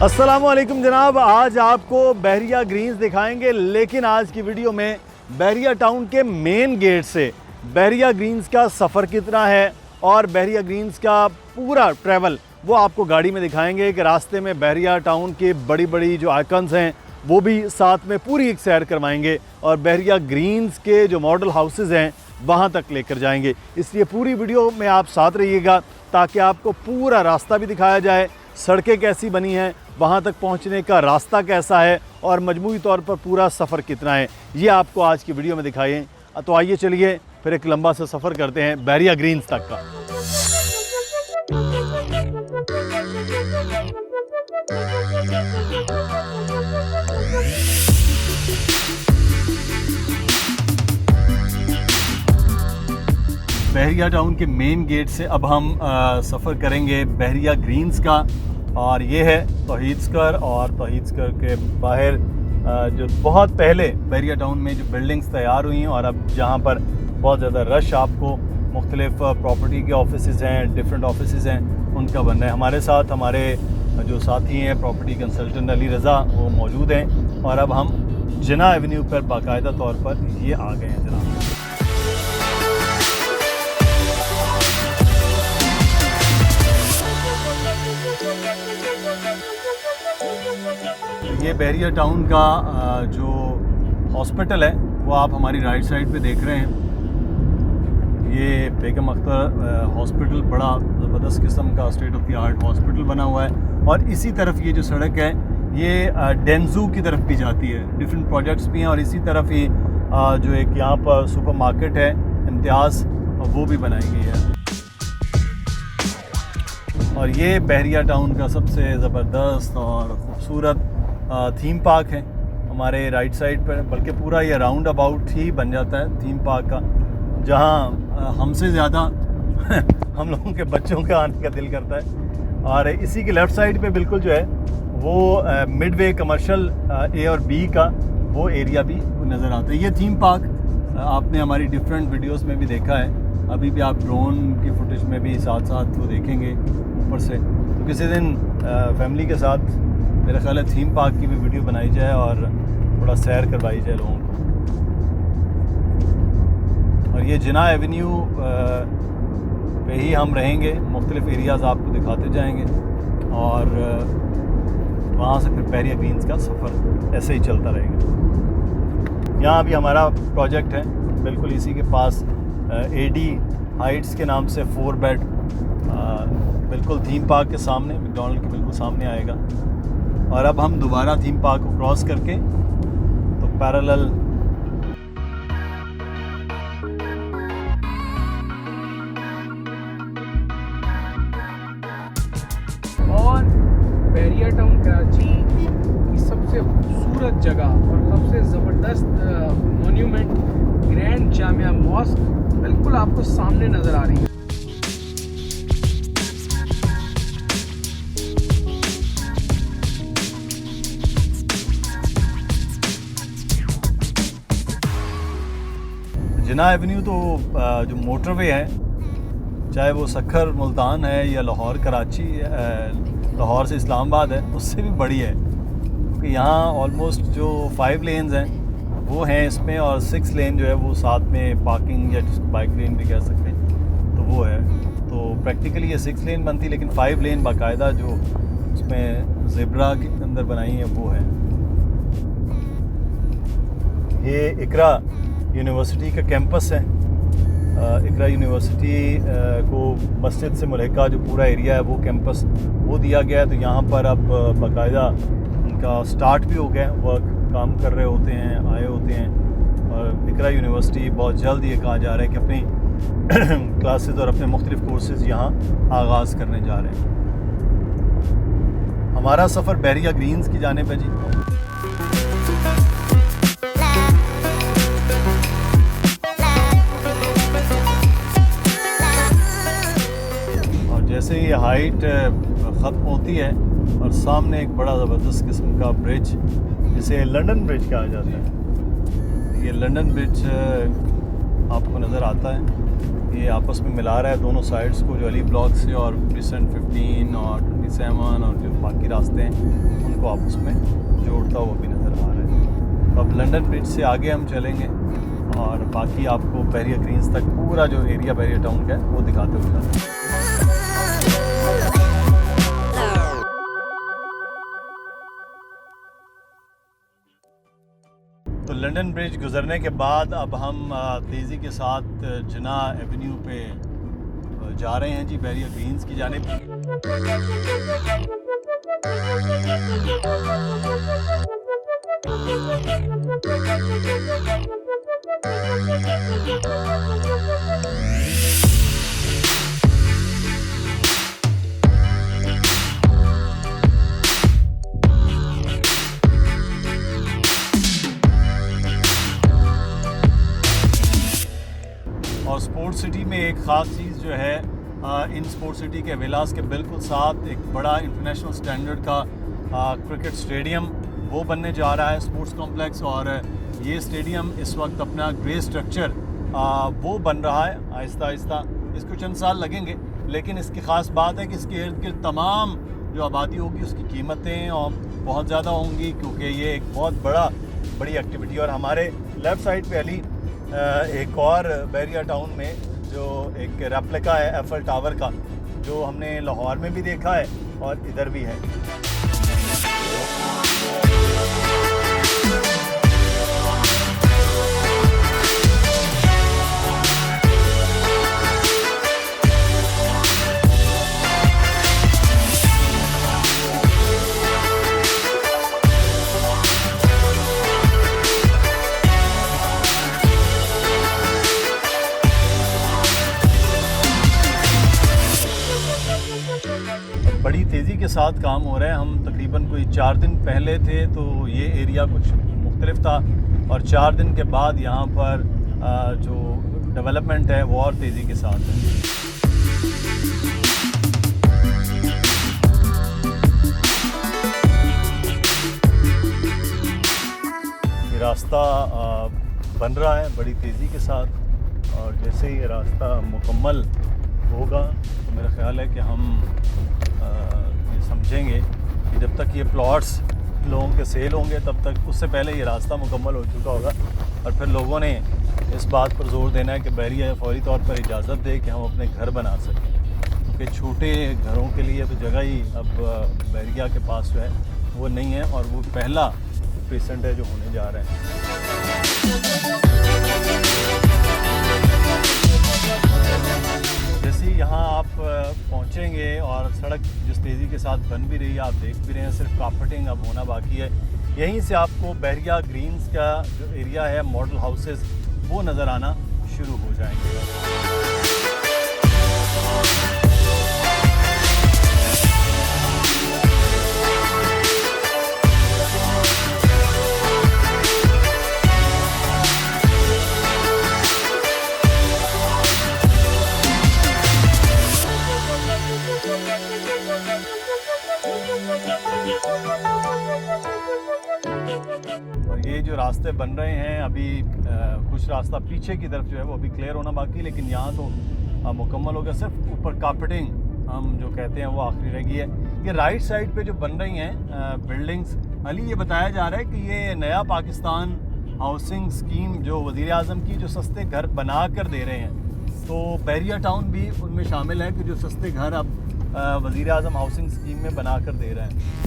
अस्सलामुअलैकुम जनाब, आज आपको बहरिया ग्रीन्स दिखाएंगे, लेकिन आज की वीडियो में बहरिया टाउन के मेन गेट से बहरिया ग्रीन्स का सफ़र कितना है और बहरिया ग्रीन्स का पूरा ट्रैवल वो आपको गाड़ी में दिखाएंगे कि रास्ते में बहरिया टाउन के बड़ी बड़ी जो आइकन्स हैं वो भी साथ में पूरी एक सैर करवाएंगे और बहरिया ग्रीन्स के जो मॉडल हाउसेस हैं वहाँ तक लेकर जाएंगे। इसलिए पूरी वीडियो में आप साथ रहिएगा ताकि आपको पूरा रास्ता भी दिखाया जाए, सड़कें कैसी बनी हैं, वहाँ तक पहुँचने का रास्ता कैसा है और मजमूई तौर पर पूरा सफ़र कितना है, ये आपको आज की वीडियो में दिखाएं। तो आइए चलिए फिर एक लंबा सा सफ़र करते हैं बहरिया ग्रीन्स तक का। बहरिया टाउन के मेन गेट से अब हम सफ़र करेंगे बहरिया ग्रीन्स का, और ये है तौहीद स्क्वायर। और तौहीद स्क्वायर के बाहर जो बहुत पहले बहरिया टाउन में जो बिल्डिंग्स तैयार हुई हैं और अब जहाँ पर बहुत ज़्यादा रश आपको मुख्तलिफ प्रॉपर्टी के ऑफिसेज़ हैं, डिफरेंट ऑफिसेज़ हैं, उनका बन रहा है। हमारे साथ हमारे जो साथी हैं प्रॉपर्टी कंसल्टेंट अली रज़ा वो मौजूद हैं और अब हम जिना एवेन्यू पर बाकायदा तौर पर ये आ गए हैं जनाब। ये बहरिया टाउन का जो हॉस्पिटल है वो आप हमारी राइट साइड पे देख रहे हैं। ये बेगम अख्तर हॉस्पिटल बड़ा ज़बरदस्त किस्म का state of the art hospital बना हुआ है। और इसी तरफ ये जो सड़क है ये डेंजू की तरफ भी जाती है, डिफरेंट प्रोजेक्ट्स भी हैं। और इसी तरफ ही जो एक यहाँ पर सुपर मार्केट है इम्तियाज़, वो भी बनाई गई है। और ये बहरिया टाउन का सबसे ज़बरदस्त और ख़ूबसूरत थीम पार्क है हमारे राइट साइड पर, बल्कि पूरा ये राउंड अबाउट ही बन जाता है थीम पार्क का, जहाँ हमसे ज़्यादा हम लोगों के बच्चों का आने का दिल करता है। और इसी के लेफ़्ट साइड पे बिल्कुल जो है वो मिडवे कमर्शियल ए और बी का वो एरिया भी नज़र आता है। ये थीम पार्क आपने हमारी डिफरेंट वीडियोस में भी देखा है, अभी भी आप ड्रोन की फुटेज में भी साथ साथ वो देखेंगे ऊपर से। तो किसी दिन फैमिली के साथ मेरा ख्याल है थीम पार्क की भी वीडियो बनाई जाए और थोड़ा सैर करवाई जाए लोगों को। और ये जिना एवेन्यू पे ही हम रहेंगे, मुख्तलिफ एरियाज़ आपको दिखाते जाएंगे और वहाँ से फिर बहरिया ग्रीन्स का सफ़र ऐसे ही चलता रहेगा। यहाँ अभी हमारा प्रोजेक्ट है बिल्कुल इसी के पास, एडी हाइट्स के नाम से 4 बेड, बिल्कुल थीम पार्क के सामने, मैकडॉनल्ड के बिल्कुल सामने आएगा। और अब हम दोबारा थीम पार्क को क्रॉस करके तो पैरेलल और बहरिया टाउन कराची की सबसे खूबसूरत जगह और सबसे ज़बरदस्त मोन्यूमेंट ग्रैंड जामिया मॉस्क बिल्कुल आपको सामने नज़र आ रही है। जिना एवेन्यू तो जो मोटरवे है, चाहे वो सखर मुल्तान है या लाहौर कराची, लाहौर से इस्लामाबाद है, उससे भी बड़ी है, क्योंकि यहाँ ऑलमोस्ट जो 5 लेन्स हैं वो हैं इसमें और 6 लेन जो है वो साथ में पार्किंग या बाइक लेन भी कह सकते हैं, तो वो है। तो प्रैक्टिकली ये 6 लेन बनती, लेकिन 5 लेन बाकायदा जो उसमें ज़ेब्रा के अंदर बनाई है वो है। ये इकरा यूनिवर्सिटी का कैंपस है। इकरा यूनिवर्सिटी को मस्जिद से मुल्हिका जो पूरा एरिया है वो कैंपस वो दिया गया है। तो यहाँ पर अब बाकायदा उनका स्टार्ट भी हो गया है, वर्क काम कर रहे होते हैं, आए होते हैं। और इकरा यूनिवर्सिटी बहुत जल्द ये कहा जा रहा है कि अपनी क्लासेस और अपने मुख्तलिफ कोर्सेज़ यहाँ आगाज़ करने जा रहे हैं। हमारा सफ़र बहरिया ग्रीन्स की जानिब है जी। जैसे ये हाइट ख़त्म होती है और सामने एक बड़ा ज़बरदस्त किस्म का ब्रिज, जिसे लंदन ब्रिज कहा जाता है, ये लंदन ब्रिज आपको नज़र आता है। ये आपस में मिला रहा है दोनों साइड्स को, जो अली ब्लॉक से और क्रिसेंट 15 और 27 और जो बाकी रास्ते हैं उनको आपस में जोड़ता हुआ भी नज़र आ रहा है। अब लंदन ब्रिज से आगे हम चलेंगे और बाकी आपको बहरिया ग्रीन्स तक पूरा जो एरिया बहरिया टाउन का है वो दिखाते हुए जाते हैं। तो लंदन ब्रिज गुजरने के बाद अब हम तेज़ी के साथ जिना एवेन्यू पे जा रहे हैं जी, बहरिया ग्रीन्स की जानिब। और स्पोर्ट्स सिटी में एक ख़ास चीज़ जो है, इन स्पोर्ट्स सिटी के विलास के बिल्कुल साथ एक बड़ा इंटरनेशनल स्टैंडर्ड का क्रिकेट स्टेडियम वो बनने जा रहा है, स्पोर्ट्स कॉम्प्लेक्स। और ये स्टेडियम इस वक्त अपना ग्रे स्ट्रक्चर वो बन रहा है आहिस्ता आहिस्ता। इसको चंद साल लगेंगे, लेकिन इसकी ख़ास बात है कि इसके इर्द गिर्द तमाम जो आबादी होगी उसकी कीमतें और बहुत ज़्यादा होंगी, क्योंकि ये एक बहुत बड़ी एक्टिविटी। और हमारे लेफ़्ट साइड पे अली एक और बहरिया टाउन में जो एक रेप्लिका है एफएल टावर का, जो हमने लाहौर में भी देखा है और इधर भी है। बड़ी तेज़ी के साथ काम हो रहा है। हम तकरीबन कोई 4 दिन पहले थे तो ये एरिया कुछ मुख्तलिफ था, और 4 दिन के बाद यहाँ पर जो डेवलपमेंट है वो और तेज़ी के साथ है। ये रास्ता बन रहा है बड़ी तेज़ी के साथ, और जैसे ही ये रास्ता मुकम्मल होगा तो मेरा ख़्याल है कि हम ये समझेंगे कि जब तक ये प्लॉट्स लोगों के सेल होंगे तब तक, उससे पहले ये रास्ता मुकम्मल हो चुका होगा। और फिर लोगों ने इस बात पर जोर देना है कि बहरिया फौरी तौर पर इजाज़त दे कि हम अपने घर बना सकें, क्योंकि छोटे घरों के लिए तो जगह ही अब बहरिया के पास जो है वो नहीं है, और वो पहला पेशेंट है जो होने जा रहा है। जैसे यहाँ आप पहुँचेंगे और सड़क जिस तेज़ी के साथ बन भी रही है, आप देख भी रहे हैं, सिर्फ कार्पेटिंग अब होना बाकी है। यहीं से आपको बहरिया ग्रीन्स का जो एरिया है, मॉडल हाउसेस, वो नज़र आना शुरू हो जाएंगे। और ये जो रास्ते बन रहे हैं अभी, कुछ रास्ता पीछे की तरफ जो है वो अभी क्लियर होना बाकी, लेकिन यहाँ तो मुकम्मल हो गया। सिर्फ ऊपर कार्पेटिंग हम जो कहते हैं वो आखिरी रह गई है। ये राइट साइड पे जो बन रही हैं बिल्डिंग्स, अली ये बताया जा रहा है कि ये नया पाकिस्तान हाउसिंग स्कीम जो वज़ीर आज़म की, जो सस्ते घर बना कर दे रहे हैं, तो बहरिया टाउन भी उनमें शामिल है कि जो सस्ते घर अब वज़ीर आज़म हाउसिंग स्कीम में बना कर दे रहे हैं।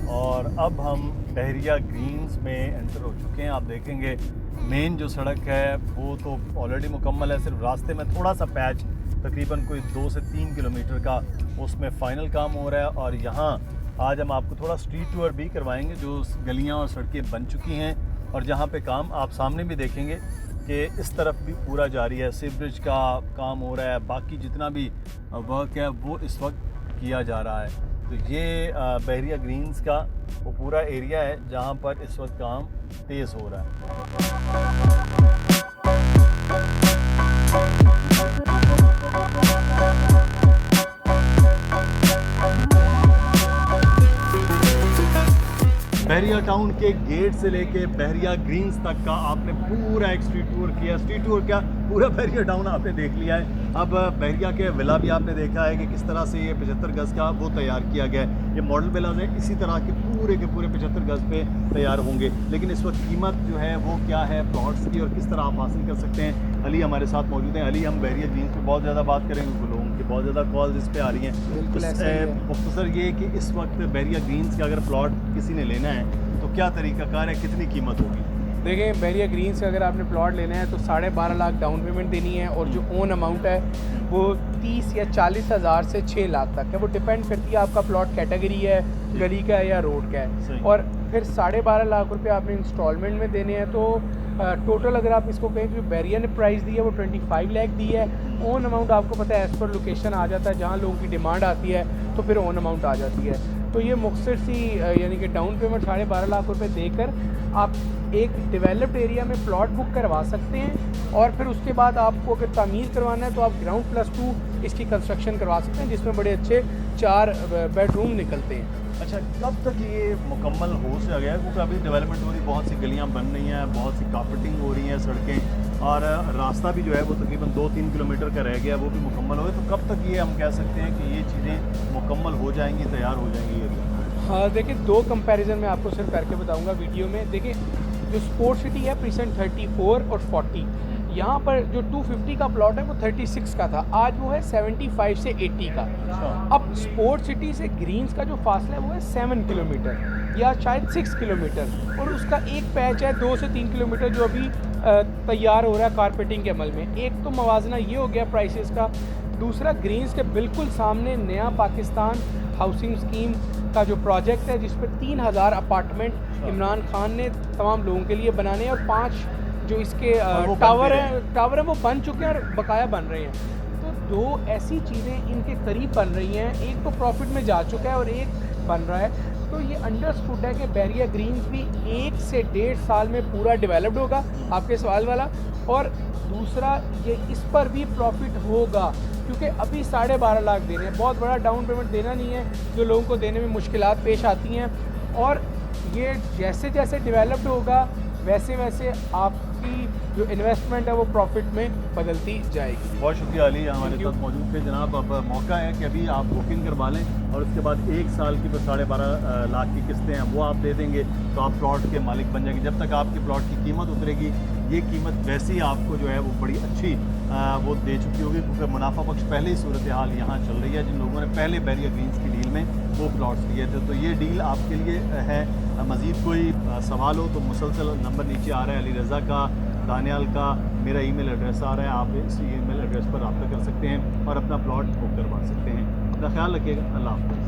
और अब हम बहरिया ग्रीन्स में एंटर हो चुके हैं। आप देखेंगे मेन जो सड़क है वो तो ऑलरेडी मुकम्मल है, सिर्फ रास्ते में थोड़ा सा पैच तकरीबन कोई 2 से 3 किलोमीटर का उसमें फ़ाइनल काम हो रहा है। और यहाँ आज हम आपको थोड़ा स्ट्रीट टूर भी करवाएंगे, जो गलियाँ और सड़कें बन चुकी हैं और जहाँ पे काम आप सामने भी देखेंगे कि इस तरफ भी पूरा जारी है। सी ब्रिज का काम हो रहा है, बाकी जितना भी वर्क है वो इस वक्त किया जा रहा है। तो ये बहरिया ग्रीन्स का वो पूरा एरिया है जहाँ पर इस वक्त काम तेज़ हो रहा है। बहरिया टाउन के गेट से लेके बहरिया ग्रीन्स तक का आपने पूरा एक स्ट्रीट टूर किया, स्ट्रीट टूर क्या पूरा बहरिया टाउन आपने देख लिया है। अब बहरिया के विला भी आपने देखा है कि किस तरह से ये 75 गज़ का वो तैयार किया गया है। ये मॉडल विलाज है, इसी तरह के पूरे 75 गज़ पे तैयार होंगे। लेकिन इस वक्त कीमत जो है वो क्या है प्लॉट्स की और किस तरह आप हासिल कर सकते हैं, अली हमारे साथ मौजूद हैं। अली, हम बहरिया ग्रीन्स पे बहुत ज़्यादा बात करेंगे, लोगों की बहुत ज़्यादा कॉल्स इस पर आ रही हैं। मुख्तसर ये कि इस वक्त बहरिया ग्रीन्स का अगर प्लॉट किसी ने लेना है तो क्या तरीकाकार है, कितनी कीमत होगी? देखें, बहरिया ग्रीन्स का अगर आपने प्लॉट लेना है तो 12.5 लाख डाउन पेमेंट देनी है और जो ओन अमाउंट है वो 30 या 40 हज़ार से 6 लाख तक है। वो डिपेंड करती है आपका प्लॉट कैटेगरी है, गली का है या रोड का है। और फिर 12.5 लाख रुपए आपने इंस्टॉलमेंट में देने हैं। तो टोटल अगर आप इसको कहें कि बहरिया ने प्राइस दी है वो 25 लाख दी है। ओन अमाउंट आपको पता है एज़ पर लोकेशन आ जाता है, जहाँ लोगों की डिमांड आती है तो फिर ओन अमाउंट आ जाती है। तो ये मुख्तसर सी यानी कि डाउन पेमेंट 12.5 लाख रुपए देकर आप एक डेवलप्ड एरिया में प्लॉट बुक करवा सकते हैं। और फिर उसके बाद आपको अगर तामीर करवाना है तो आप ग्राउंड +2 इसकी कंस्ट्रक्शन करवा सकते हैं, जिसमें बड़े अच्छे 4 बेडरूम निकलते हैं। अच्छा, कब तक ये मुकम्मल हो से गया है? क्योंकि अभी डेवलपमेंट हो रही, बहुत सी गलियां बन रही हैं, बहुत सी कार्पेटिंग हो रही हैं सड़कें, और रास्ता भी जो है वो तकरीबन 2-3 किलोमीटर का रह गया, वो भी मुकम्मल हो गया। तो कब तक ये हम कह सकते हैं कि ये चीज़ें मुकम्मल हो जाएंगी, तैयार हो जाएंगी ये? हाँ, देखिए 2 कंपैरिजन मैं आपको सिर्फ करके बताऊंगा वीडियो में। देखिए, जो स्पोर्ट सिटी है प्रीसेंट 34 और 40, यहाँ पर जो 250 का प्लॉट है वो 36 का था, आज वो है 75 से 80 का। अब स्पोर्ट सिटी से ग्रीन्स का जो फासला है वो है 7 किलोमीटर या शायद 6 किलोमीटर, और उसका एक पैच है 2 से 3 किलोमीटर जो अभी तैयार हो रहा है कारपेटिंग के अमल में। एक तो मवाजना ये हो गया प्राइसेस का, दूसरा ग्रीन्स के बिल्कुल सामने नया पाकिस्तान हाउसिंग स्कीम का जो प्रोजेक्ट है, जिस पर 3000 अपार्टमेंट इमरान खान ने तमाम लोगों के लिए बनाने हैं, और 5 जो इसके टावर हैं वो बन चुके हैं और बकाया बन रहे हैं। तो 2 ऐसी चीज़ें इनके करीब बन रही हैं, एक तो प्रॉफिट में जा चुका है और एक बन रहा है। तो ये अंडरस्टूड है कि बहरिया ग्रीन्स भी 1 से 1.5 साल में पूरा डेवलप्ड होगा, आपके सवाल वाला। और दूसरा ये इस पर भी प्रॉफिट होगा, क्योंकि अभी 12.5 लाख देने हैं, बहुत बड़ा डाउन पेमेंट देना नहीं है जो लोगों को देने में मुश्किलात पेश आती हैं। और ये जैसे जैसे डेवलप्ड होगा वैसे वैसे आपकी जो इन्वेस्टमेंट है वो प्रॉफिट में बदलती जाएगी। बहुत शुक्रिया अली, हमारे साथ मौजूद थे। जनाब, अब मौका है कि अभी आप बुकिंग करवा लें और उसके बाद 1 साल की जो 12.5 लाख की किस्तें हैं वो आप दे देंगे तो आप प्लॉट के मालिक बन जाएंगे। जब तक आपके प्लॉट की कीमत उतरेगी, ये कीमत वैसे ही आपको जो है वो बड़ी अच्छी वो दे चुकी होगी, क्योंकि मुनाफा बख्श पहले ही सूरत हाल यहाँ चल रही है। जिन लोगों ने पहले बहरिया ग्रीन्स की डील में वो प्लॉट्स लिए थे, तो ये डील आपके लिए है। मज़ीद कोई सवाल हो तो मुसलसल नंबर नीचे आ रहा है, अली रज़ा का, दानियाल का, मेरा ईमेल एड्रेस आ रहा है, आप इस ईमेल एड्रेस पर रब्ता कर सकते हैं और अपना प्लॉट बुक करवा सकते हैं। अपना ख्याल रखिएगा, अल्लाह हाफ़िज़।